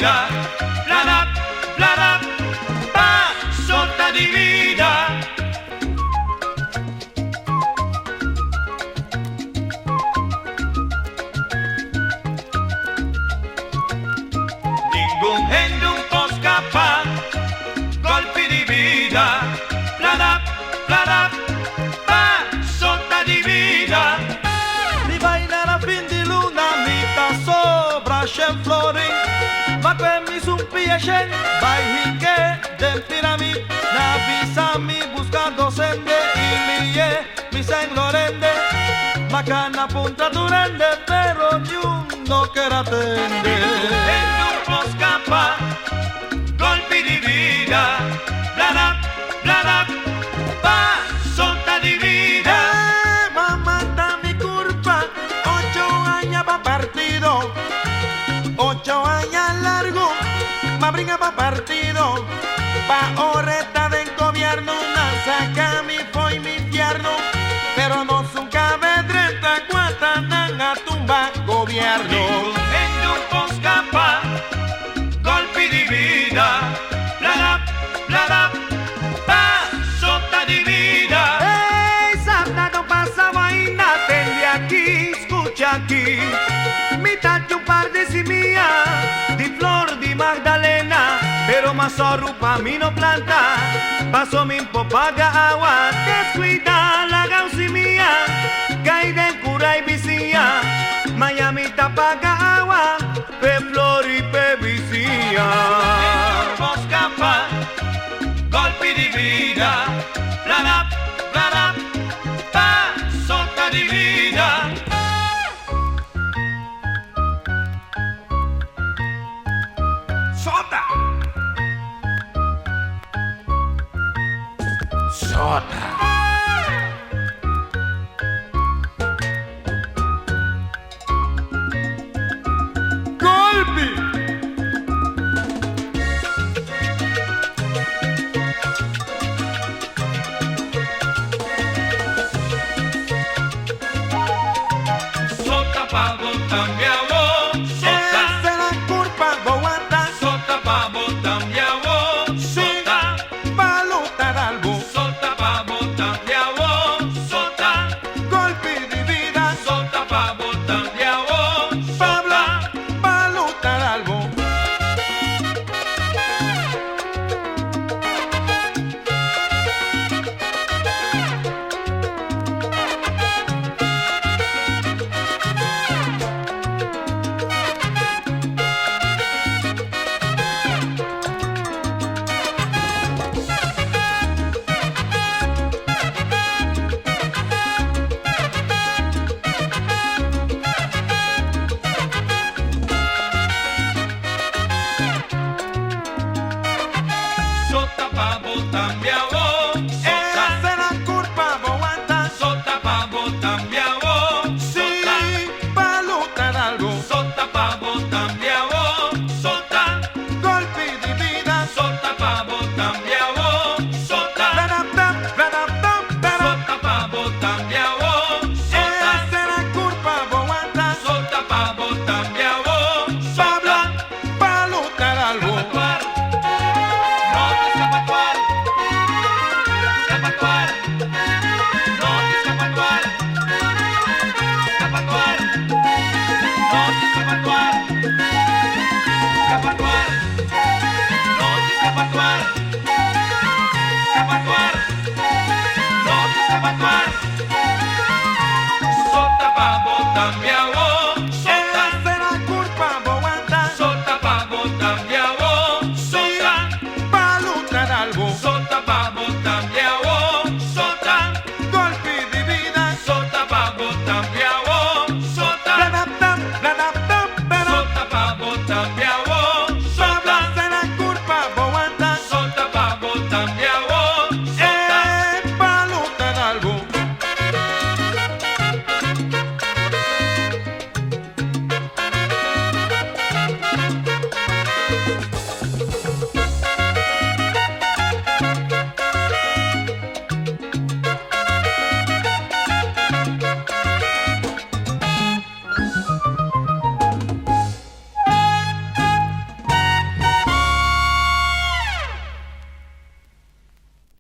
vida, bla bla, pa, sota di vida. Ningún gente non può scappare, colpi di vida, bla bla, pa, sota di vida. Mi vaina la fin di luna, mi ta sopra scen florin, ma que mi sun piacen, vai hinche del piramid, na visa mi buscando sende, ilie mi sen lorende, ma canna punta durende, pero niuno che ratende. E non può scappare, colpi di vida, bla bla, pa, sota di vida. Mamá da mi curva, 8 años pa' partido, 8 años largo, ma brinca pa' partido, pa' oreta del gobierno, na saca mi foi mi infierno, pero no son cabe 34 nan a tumba gobierno. E non può scappare, colpi di vida, bla bla, pa, sota di vida. Hey, Santa, no pasa vaina, tende aquí, escucha aquí. Mi tacho un par de simia, di flor di Magdalena, pero más sorrupa mi no planta, paso mi paga agua, descuida la gausimia, caída en cura y vicía, Miami tapaga agua, pe flor y pe vicía. E non può scappare, colpi di vida, bla bla, pa, sota di vida. Sota! Sota! Colpi! Sota pa botar minha voz, sota, Esa es la culpa, Boata, sota pa botar minha voz, sota, pa' lutar algo. sota pa botar minha voz, sota, Golpe de vida, sota pa botar minha voz, Pablo, sota. pa' lutar algo. Sota pa botar minha voz, sota, Esa es la culpa, Boata, sota pa botar minha voz, sí, sota, pa' lutar algo. sota pa botar minha voz, sota, Golpe de vida, sota pa botar minha voz, sota, radaptam, radaptam, radap. sota pa botar minha voz, sota, Esa es la culpa, Boata, sota pa botar minha voz, Pablo, sota. pa' lutar algo.